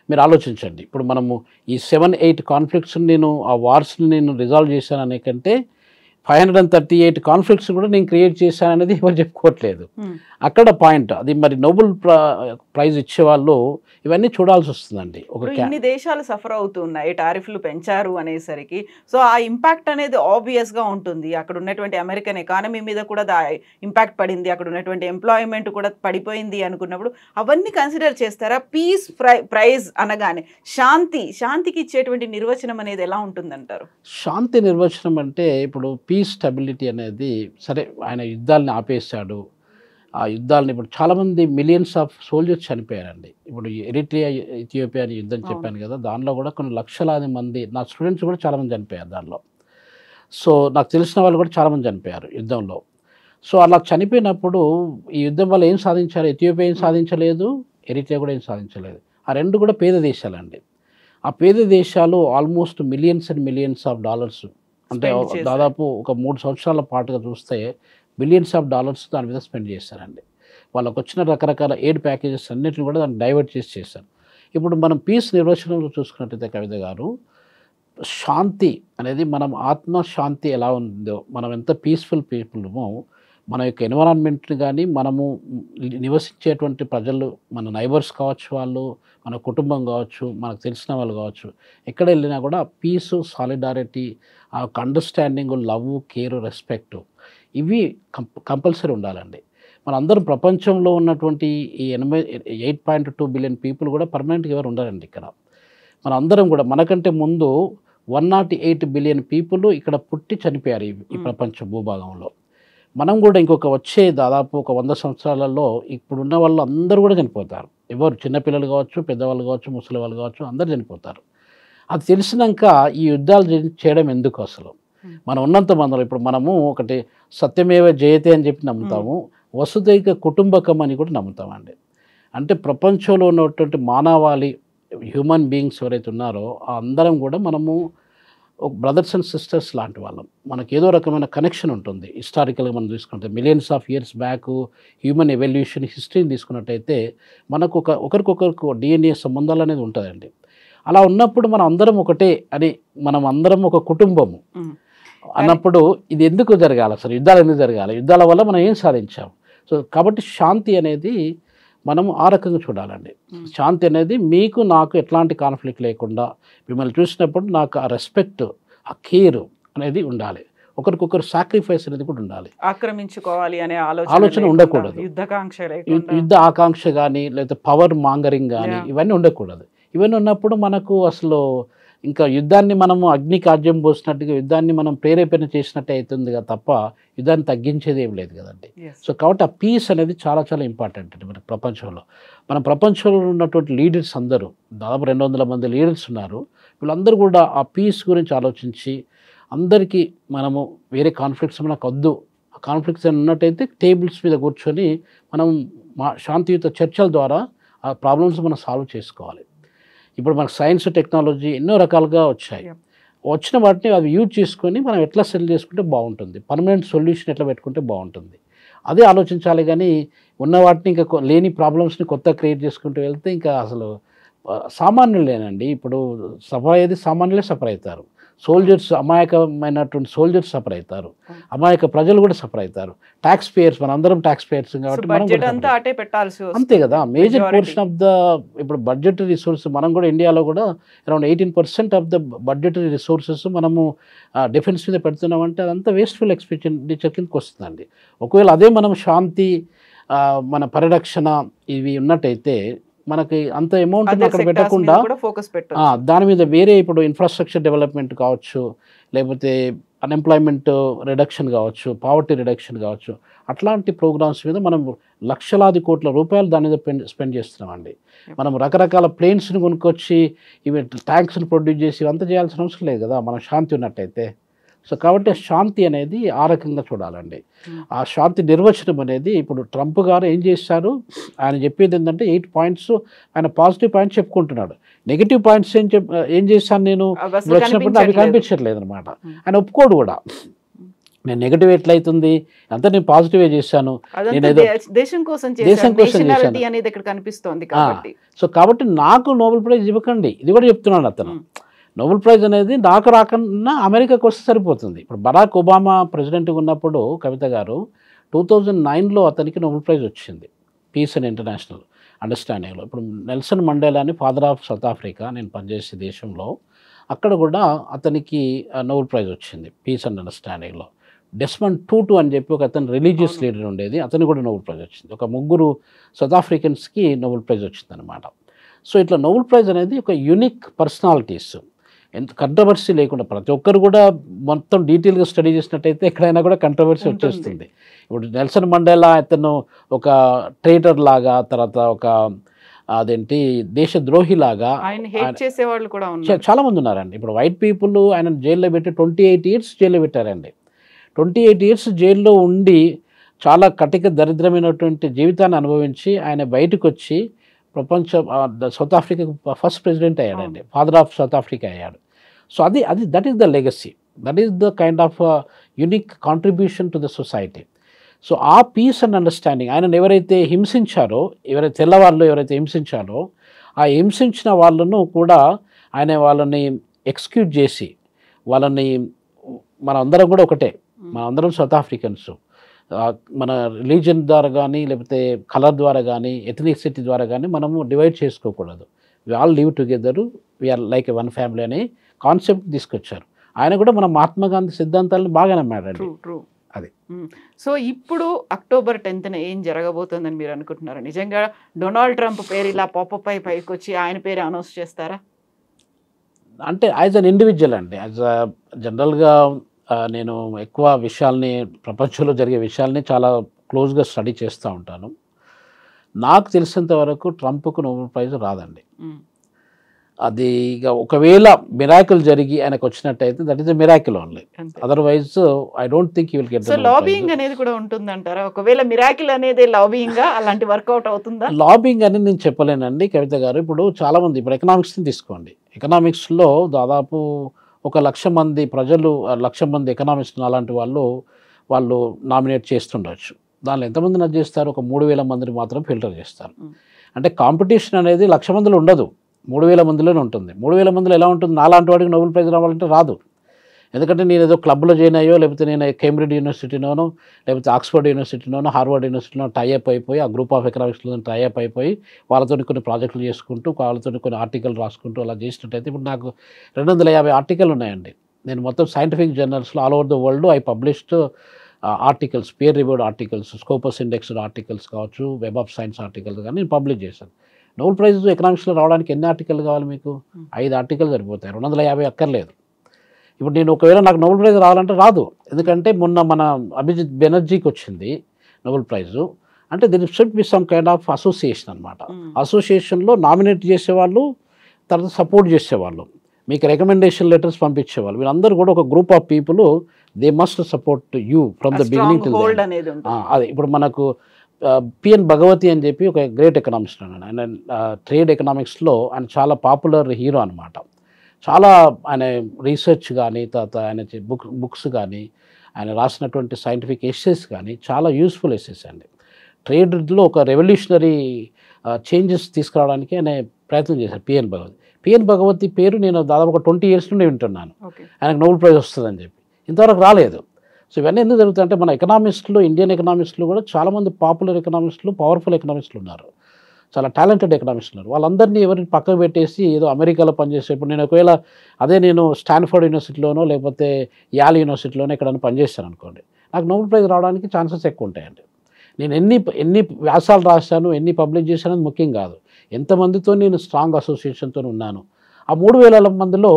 మీరు ఆలోచించండి. ఇప్పుడు మనము ఈ 7-8 కాన్ఫ్లిక్ట్స్ నేను ఆ వార్స్ని నేను రిజాల్వ్ చేశాను అనే కంటే 538 కాన్ఫ్లిక్ట్స్ కూడా నేను క్రియేట్ చేశాను అనేది ఎవరు చెప్పుకోవట్లేదు. అక్కడ పాయింట్ అది. మరి నోబెల్ ప్రైజ్ ఇచ్చేవాళ్ళు ఇవన్నీ చూడాల్సి వస్తుందండి. ఇన్ని దేశాలు సఫర్ అవుతున్నాయి టారిఫ్లు పెంచారు అనేసరికి. సో ఆ ఇంపాక్ట్ అనేది ఆబ్వియస్గా ఉంటుంది. అక్కడ ఉన్నటువంటి అమెరికన్ ఎకానమీ మీద కూడా ఇంపాక్ట్ పడింది. అక్కడ ఉన్నటువంటి ఎంప్లాయ్మెంట్ కూడా పడిపోయింది అనుకున్నప్పుడు అవన్నీ కన్సిడర్ చేస్తారా? పీస్ ప్రైజ్ అనగానే శాంతికి ఇచ్చేటువంటి నిర్వచనం అనేది ఎలా ఉంటుందంటారు? శాంతి నిర్వచనం అంటే ఇప్పుడు పీస్ స్టెబిలిటీ అనేది సరే, ఆయన యుద్ధాలని ఆపేశాడు. ఆ యుద్ధాలని ఇప్పుడు చాలామంది మిలియన్స్ ఆఫ్ సోల్జర్స్ చనిపోయారండి. ఇప్పుడు ఎరిట్రియా, ఇథియోపియా అని యుద్ధం చెప్పాను కదా, దానిలో కూడా కొన్ని లక్షలాది మంది నా స్టూడెంట్స్ కూడా చాలామంది చనిపోయారు దానిలో. సో నాకు తెలిసిన వాళ్ళు కూడా చాలామంది చనిపోయారు యుద్ధంలో. సో అలా చనిపోయినప్పుడు ఈ యుద్ధం వల్ల ఏం సాధించారు? ఇథియోపియా ఏం సాధించలేదు, ఎరిట్రియా కూడా ఏం సాధించలేదు. ఆ రెండు కూడా పేద దేశాలండి. ఆ పేద దేశాలు almost millions and millions of dollars, అంటే దాదాపు ఒక 3 సంవత్సరాల పాటుగా చూస్తే బిలియన్స్ ఆఫ్ డాలర్స్ దాని మీద స్పెండ్ చేశారండి. వాళ్ళకు వచ్చిన రకరకాల ఎయిడ్ ప్యాకేజెస్ అన్నిటిని కూడా దాన్ని డైవర్ట్ చేశారు. ఇప్పుడు మనం పీస్ నిర్వచనంలో చూసుకున్నట్టయితే కవిత గారు, శాంతి అనేది మనం ఆత్మశాంతి ఎలా ఉందో, మనం ఎంత పీస్ఫుల్ పీపుల్మో మన యొక్క ఎన్విరాన్మెంట్ని కానీ, మనము నివసించేటువంటి ప్రజలు, మన నైబర్స్ కావచ్చు, వాళ్ళు మన కుటుంబం కావచ్చు, మనకు తెలిసిన వాళ్ళు కావచ్చు, ఎక్కడ వెళ్ళినా కూడా పీసు, సాలిడారిటీ, ఆ అండర్స్టాండింగ్, లవ్, కేర్, రెస్పెక్ట్ ఇవి కంపల్సరీ ఉండాలండి. మనందరం ప్రపంచంలో ఉన్నటువంటి ఈ 8.2 బిలియన్ పీపుల్ కూడా పర్మనెంట్గా ఎవరు ఉండాలండి ఇక్కడ. మనందరం కూడా మనకంటే ముందు 108 బిలియన్ పీపుల్ ఇక్కడ పుట్టి చనిపోయారు ఈ ప్రపంచ భూభాగంలో. మనం కూడా ఇంకొక వచ్చే దాదాపు ఒక 100 సంవత్సరాలలో ఇప్పుడున్న వాళ్ళు అందరూ కూడా చనిపోతారు. ఎవరు చిన్నపిల్లలు కావచ్చు, పెద్దవాళ్ళు కావచ్చు, ముసలి వాళ్ళు కావచ్చు, అందరూ చనిపోతారు. అది తెలిసినాక ఈ యుద్ధాలు చేయడం ఎందుకు అసలు? మనం ఉన్నంత మందిలో ఇప్పుడు మనము ఒకటి సత్యమేవ జయతే అని చెప్పి నమ్ముతాము, వసుదైక కుటుంబకం అని కూడా నమ్ముతామండి. అంటే ప్రపంచంలో ఉన్నటువంటి మానవాళి, హ్యూమన్ బీయింగ్స్ ఎవరైతే ఉన్నారో అందరం కూడా మనము ఒక బ్రదర్స్ అండ్ సిస్టర్స్ లాంటి వాళ్ళం. మనకు ఏదో రకమైన కనెక్షన్ ఉంటుంది. హిస్టారికల్గా మనం తీసుకుంటే millions of years back human evolution హిస్టరీని తీసుకున్నట్టయితే మనకు ఒకరికొకరికి డిఎన్ఏ సంబంధాలు అనేది ఉంటుందండి. అలా ఉన్నప్పుడు మనం అందరం ఒకటే అని, మనం అందరం ఒక కుటుంబము అన్నప్పుడు ఇది ఎందుకు జరగాలి అసలు? యుద్ధాలు ఎందుకు జరగాలి? యుద్ధాల వల్ల మనం ఏం సాధించాం? సో కాబట్టి శాంతి అనేది మనం ఆ రకంగా చూడాలండి. శాంతి అనేది మీకు నాకు ఎట్లాంటి కాన్ఫ్లిక్ట్ లేకుండా, మిమ్మల్ని చూసినప్పుడు నాకు ఆ రెస్పెక్ట్, ఆ కేర్ అనేది ఉండాలి. ఒకరికొకరు సాక్రిఫైస్ అనేది కూడా ఉండాలి. ఆక్రమించుకోవాలి అనే ఆలోచన ఉండకూడదు. యుద్ధ ఆకాంక్ష కానీ, లేదా పవర్ మాంగరింగ్ కానీ ఇవన్నీ ఉండకూడదు. ఇవన్నీ ఉన్నప్పుడు మనకు అసలు ఇంకా యుద్ధాన్ని మనము అగ్నికి ఆజ్యం పోసినట్టుగా యుద్ధాన్ని మనం ప్రేరేపణ చేసినట్టే అవుతుంది కదా తప్ప యుద్ధాన్ని తగ్గించేది ఏం లేదు కదండి. సో కాబట్టి ఆ పీస్ అనేది చాలా చాలా ఇంపార్టెంట్ అండి మన ప్రపంచంలో. మన ప్రపంచంలో ఉన్నటువంటి లీడర్స్ అందరూ దాదాపు 200 మంది లీడర్స్ ఉన్నారు. వీళ్ళందరూ కూడా ఆ పీస్ గురించి ఆలోచించి అందరికీ మనము వేరే కాన్ఫ్లిక్ట్స్ మనకు వద్దు, ఆ కాన్ఫ్లిక్ట్స్ అని ఉన్నట్టయితే టేబుల్స్ మీద కూర్చొని మనం శాంతియుత చర్చల ద్వారా ఆ ప్రాబ్లమ్స్ మనం సాల్వ్ చేసుకోవాలి. ఇప్పుడు మనకు సైన్స్ టెక్నాలజీ ఎన్నో రకాలుగా వచ్చాయి. వచ్చిన వాటిని అవి యూజ్ చేసుకొని మనం ఎట్లా సెటిల్ చేసుకుంటే బాగుంటుంది, పర్మనెంట్ సొల్యూషన్ ఎట్లా పెట్టుకుంటే బాగుంటుంది, అదే ఆలోచించాలి. కానీ ఉన్న వాటిని ఇంకా లేని ప్రాబ్లమ్స్ని కొత్త క్రియేట్ చేసుకుంటూ వెళ్తే ఇంకా అసలు సామాన్యులేనండి. ఇప్పుడు సఫర్ అయ్యేది సామాన్యులే సఫర్ అవుతారు. సోల్జర్స్, అమాయకమైనటువంటి సోల్జర్స్ సఫర్ అవుతారు, అమాయక ప్రజలు కూడా సఫర్ అవుతారు. ట్యాక్స్ పేయర్స్, మన అందరం ట్యాక్స్ పేయర్స్ కాబట్టి బడ్జెట్ అంతా అటే పెట్టాల్సి అంతే కదా. మేజర్ పోర్షన్ ఆఫ్ ద ఇప్పుడు బడ్జెటరీ రిసోర్స్ మనం కూడా ఇండియాలో కూడా around 18% of the budgetary resources మనము డిఫెన్స్ మీద పెడుతున్నామంటే అదంతా వేస్ట్ఫుల్ ఎక్స్పెండిచర్ కిందకి వస్తుందండి. ఒకవేళ అదే మనం శాంతి, మన పరిరక్షణ ఇవి ఉన్నట్టయితే మనకి అంత అమౌంట్ అక్కడ పెట్టకుండా దాని మీద వేరే ఇప్పుడు ఇన్ఫ్రాస్ట్రక్చర్ డెవలప్మెంట్ కావచ్చు, లేకపోతే అన్ఎంప్లాయ్మెంట్ రిడక్షన్ కావచ్చు, పావర్టీ రిడక్షన్ కావచ్చు, అట్లాంటి ప్రోగ్రామ్స్ మీద మనం లక్షలాది కోట్ల రూపాయలు దాని మీద స్పెండ్ చేస్తున్నామండి. మనం రకరకాల ప్లేన్స్ని కొనుక్కొచ్చి ఇవి ట్యాంక్స్ని ప్రొడ్యూస్ చేసి ఇవంతా చేయాల్సిన అవసరం లేదు కదా మనం శాంతి ఉన్నట్టయితే. సో కాబట్టి శాంతి అనేది ఆ రకంగా చూడాలండి. ఆ శాంతి నిర్వచనం అనేది ఇప్పుడు ట్రంప్ గారు ఏం చేశారు, ఆయన చెప్పేది ఏంటంటే 8 పాయింట్స్, ఆయన పాజిటివ్ పాయింట్స్ చెప్పుకుంటున్నాడు. నెగిటివ్ పాయింట్స్ ఏం చేశాను నేను వచ్చినప్పుడు అవి కనిపించట్లేదు అనమాట. ఆయన ఒప్పుకోడు కూడా, నేను నెగిటివ్ ఎట్లయితుంది అంతా నేను పాజిటివే చేశాను, నేను ఏదో దేశం కోసం కనిపిస్తోంది. సో కాబట్టి నాకు నోబెల్ ప్రైజ్ ఇవ్వకండి, ఇది కూడా చెప్తున్నాడు అతను. నోబెల్ ప్రైజ్ అనేది నాకు రాకన్నా అమెరికాకు వస్తే సరిపోతుంది. ఇప్పుడు బరాక్ ఒబామా ప్రెసిడెంట్గా ఉన్నప్పుడు కవిత గారు 2009లో అతనికి నోబెల్ ప్రైజ్ వచ్చింది పీస్ అండ్ ఇంటర్నేషనల్ అండర్స్టాండింగ్లో. ఇప్పుడు నెల్సన్ మండేలా అని ఫాదర్ ఆఫ్ సౌత్ ఆఫ్రికా, నేను పనిచేసే దేశంలో, అక్కడ కూడా అతనికి నోబెల్ ప్రైజ్ వచ్చింది పీస్ అండ్ అండర్స్టాండింగ్లో. డెస్మండ్ టూటు అని చెప్పి ఒక అతను రిలీజియస్ లీడర్ ఉండేది, అతనికి కూడా నోబెల్ ప్రైజ్ వచ్చింది. ఒక 3 సౌత్ ఆఫ్రికన్స్కి నోబెల్ ప్రైజ్ వచ్చిందనమాట. సో ఇట్లా నోబెల్ ప్రైజ్ అనేది ఒక యూనిక్ పర్సనాలిటీస్, ఎంత కంట్రవర్సీ లేకుండా ప్రతి ఒక్కరు కూడా మొత్తం డీటెయిల్గా స్టడీ చేసినట్టయితే ఎక్కడైనా కూడా కంట్రవర్సీ వచ్చేస్తుంది. ఇప్పుడు నెల్సన్ మండేలా అతను ఒక ట్రేటర్ లాగా, తర్వాత ఒక అదేంటి దేశద్రోహి లాగా చాలా మంది ఉన్నారండి. ఇప్పుడు వైట్ పీపుల్ ఆయన జైల్లో పెట్టి 28 ఇయర్స్ జైల్లో పెట్టారండి. 28 ఇయర్స్ జైల్లో ఉండి చాలా కటిక దరిద్రమైనటువంటి జీవితాన్ని అనుభవించి ఆయన బయటకు వచ్చి సౌత్ ఆఫ్రికా ఫస్ట్ ప్రెసిడెంట్ అయ్యాడండి, ఫాదర్ ఆఫ్ సౌత్ ఆఫ్రికా అయ్యాడు. సో అది that is the legacy, that is the kind of unique contribution to the society. So ఆ పీస్ అండ్ అండర్స్టాండింగ్ ఆయన ఎవరైతే హింసించారో, ఎవరైతే తెల్లవాళ్ళు ఎవరైతే హింసించారో, ఆ హింసించిన వాళ్ళను కూడా ఆయన వాళ్ళని ఎక్స్క్యూజ్ చేసి వాళ్ళని, మనందరం కూడా ఒకటే, మనందరం సౌత్ ఆఫ్రికన్స్, మన రిలీజన్ ద్వారా కానీ లేకపోతే కలర్ ద్వారా కానీ ఎథనిసిటీ ద్వారా కానీ మనము డివైడ్ చేసుకోకూడదు. We all live together, we are like a one family అనే కాన్సెప్ట్ తీసుకొచ్చారు. ఆయన కూడా మన మహాత్మా గాంధీ సిద్ధాంతాలను బాగా నమ్మాడండి. అది. సో ఇప్పుడు అక్టోబర్ 10న ఏం జరగబోతుందని మీరు అనుకుంటున్నారు? నిజంగా డొనాల్డ్ ట్రంప్ పేరు ఇలా పాపప్ అయి పైకి వచ్చి ఆయన పేరు అనౌన్స్ చేస్తారా? అంటే యాజ్ అన్ ఇండివిజువల్ అండి, యాజ్ అ జనరల్గా నేను ఎక్కువ విషయాల్ని, ప్రపంచంలో జరిగే విషయాల్ని చాలా క్లోజ్గా స్టడీ చేస్తూ ఉంటాను. నాకు తెలిసినంత వరకు ట్రంప్కు నోబెల్ ప్రైజ్ రాదండి. అది ఇక ఒకవేళ మిరాకిల్ జరిగి ఆయనకు వచ్చినట్టయితే that is a miracle only, otherwise I don't think you will get. So lobbying అనేది కూడా ఉంటుందంటారా? ఒకవేళ మిరాకిల్ అనేది లాబింగ్ అలాంటి వర్కౌట్ అవుతుందా? లాబింగ్ అని నేను చెప్పలేనండి కవిత గారు. ఇప్పుడు చాలామంది, ఇప్పుడు ఎకనామిక్స్ని తీసుకోండి, ఎకనామిక్స్లో దాదాపు 1,00,000 మంది ప్రజలు, 1,00,000 మంది ఎకనామిస్టులు అలాంటి వాళ్ళు నామినేట్ చేస్తుండొచ్చు. దానిలో ఎంతమంది నచ్చి చేస్తారు? ఒక 3,000 మందిని మాత్రం ఫిల్టర్ చేస్తారు. అంటే కాంపిటీషన్ అనేది 1,00,000 మందిలో ఉండదు, 3,000 మందిలోనే ఉంటుంది. 3,000 మందిలో ఎలా ఉంటుంది? నాలాంటి వాడికి నోబెల్ ప్రైజ్ రావాలంటే రాదు. ఎందుకంటే నేను ఏదో క్లబ్లో జాయిన్ అయ్యో, లేకపోతే నేను కేంబ్రిడ్జ్ యూనివర్సిటీలోనో, లేకపోతే ఆక్స్ఫర్డ్ యూనివర్సిటీలోనో, హార్వర్డ్ యూనివర్సిటీలో టైఅప్ అయిపోయి, ఆ గ్రూప్ ఆఫ్ ఎకనామిక్స్లో టైఅప్ అయిపోయి వాళ్ళతో కొన్ని ప్రాజెక్టులు చేసుకుంటూ, వాళ్ళతో కొన్ని ఆర్టికల్ రాసుకుంటూ అలా చేసినట్టయితే ఇప్పుడు నాకు 250 ఆర్టికల్ ఉన్నాయండి. నేను మొత్తం సైంటిఫిక్ జర్నల్స్లో all over the world I published articles, peer reviewed articles, Scopus indexed articles కావచ్చు, వెబ్ ఆఫ్ సైన్స్ ఆర్టికల్స్ కానీ నేను పబ్లిష్ చేశాను. నోబెల్ ప్రైజ్ ఎకనామిక్స్లో రావడానికి ఎన్ని ఆర్టికల్ కావాలి మీకు? 5 ఆర్టికల్ సరిపోతాయి, 250 అక్కర్లేదు. ఇప్పుడు నేను ఒకవేళ నాకు నోబెల్ ప్రైజ్ రావాలంటే రాదు, ఎందుకంటే మొన్న మన అభిజిత్ బెనర్జీకి వచ్చింది నోబెల్ ప్రైజు. అంటే దీని should be some kind of association అనమాట. అసోసియేషన్లో నామినేట్ చేసేవాళ్ళు, తర్వాత సపోర్ట్ చేసేవాళ్ళు, మీకు రికమెండేషన్ లెటర్స్ పంపించేవాళ్ళు, వీళ్ళందరూ కూడా ఒక group of people they must support you from the beginning till hold అనేది ఉంటుంది. అదే ఇప్పుడు మనకు పిఎన్ భగవతి అని చెప్పి ఒక గ్రేట్ ఎకనామిస్ట్ ఉన్నాడు. ఆయన ట్రేడ్ ఎకనామిక్స్లో ఆయన చాలా పాపులర్ హీరో అనమాట. చాలా ఆయన రీసెర్చ్ కానీ తర్వాత ఆయన బుక్స్ కానీ ఆయన రాసినటువంటి సైంటిఫిక్ ఎస్సేస్ కానీ చాలా యూస్ఫుల్ ఎస్సేస్ అండి. ట్రేడ్లో ఒక రెవల్యూషనరీ చేంజెస్ తీసుకురావడానికి ఆయన ప్రయత్నం చేశారు పిఎన్ భగవతి. పిఎన్ భగవతి పేరు నేను దాదాపు ఒక 20 years నుండి వింటున్నాను, ఆయనకు నోబెల్ ప్రైజ్ వస్తుందని చెప్పి. ఇంతవరకు రాలేదు. సో ఇవన్నీ ఎందుకు జరుగుతాయంటే మన ఎకనామిస్టులు, ఇండియన్ ఎకనామిస్టులు కూడా చాలామంది పాపులర్ ఎకనామిస్టులు, పవర్ఫుల్ ఎకనామిస్టులు ఉన్నారు, చాలా టాలెంటెడ్ ఎకనామిస్టులు ఉన్నారు. వాళ్ళందరినీ ఎవరిని పక్కకు పెట్టేసి ఏదో అమెరికాలో పనిచేసే, ఇప్పుడు నేను ఒకవేళ నేను స్టాన్ఫర్డ్ యూనివర్సిటీలోనో లేకపోతే యాల్ యూనివర్సిటీలోనో ఎక్కడైనా పనిచేస్తాను అనుకోండి, నాకు నోబెల్ ప్రైజ్ రావడానికి ఛాన్సెస్ ఎక్కువ ఉంటాయండి. నేను ఎన్ని వ్యాసాలు రాశాను, ఎన్ని పబ్లిష్ చేశాను అది ముఖ్యం కాదు, ఎంతమందితో నేను స్ట్రాంగ్ అసోసియేషన్తో ఉన్నాను. ఆ 3000 మందిలో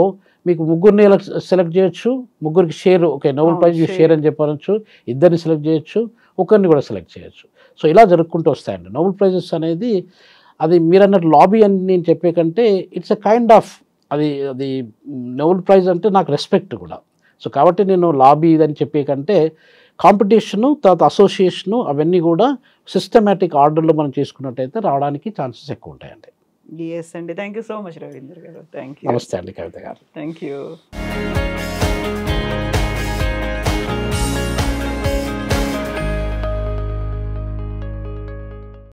మీకు 3 సెలెక్ట్ చేయొచ్చు, 3కి share, okay Nobel prize share అని చెప్పవచ్చు, 2 సెలెక్ట్ చేయొచ్చు, 1 కూడా సెలెక్ట్ చేయొచ్చు. సో ఇలా జరుపుకుంటూ వస్తాయండి నోబెల్ ప్రైజెస్ అనేది. అది మీరు అన్నట్టు లాబీ అని నేను చెప్పే కంటే ఇట్స్ ఎ కైండ్ ఆఫ్ అది నోబెల్ ప్రైజ్ అంటే నాకు రెస్పెక్ట్ కూడా. సో కాబట్టి నేను లాబీ అని చెప్పే కంటే కాంపిటీషను తర్వాత అసోసియేషను అవన్నీ కూడా సిస్టమేటిక్ ఆర్డర్లో మనం చేసుకున్నట్టయితే రావడానికి ఛాన్సెస్ ఎక్కువ ఉంటాయండి. ఎస్ అండి, thank you so much Ravindra గారు. Thank you. నమస్తే అండి కవిత గారు. Thank you.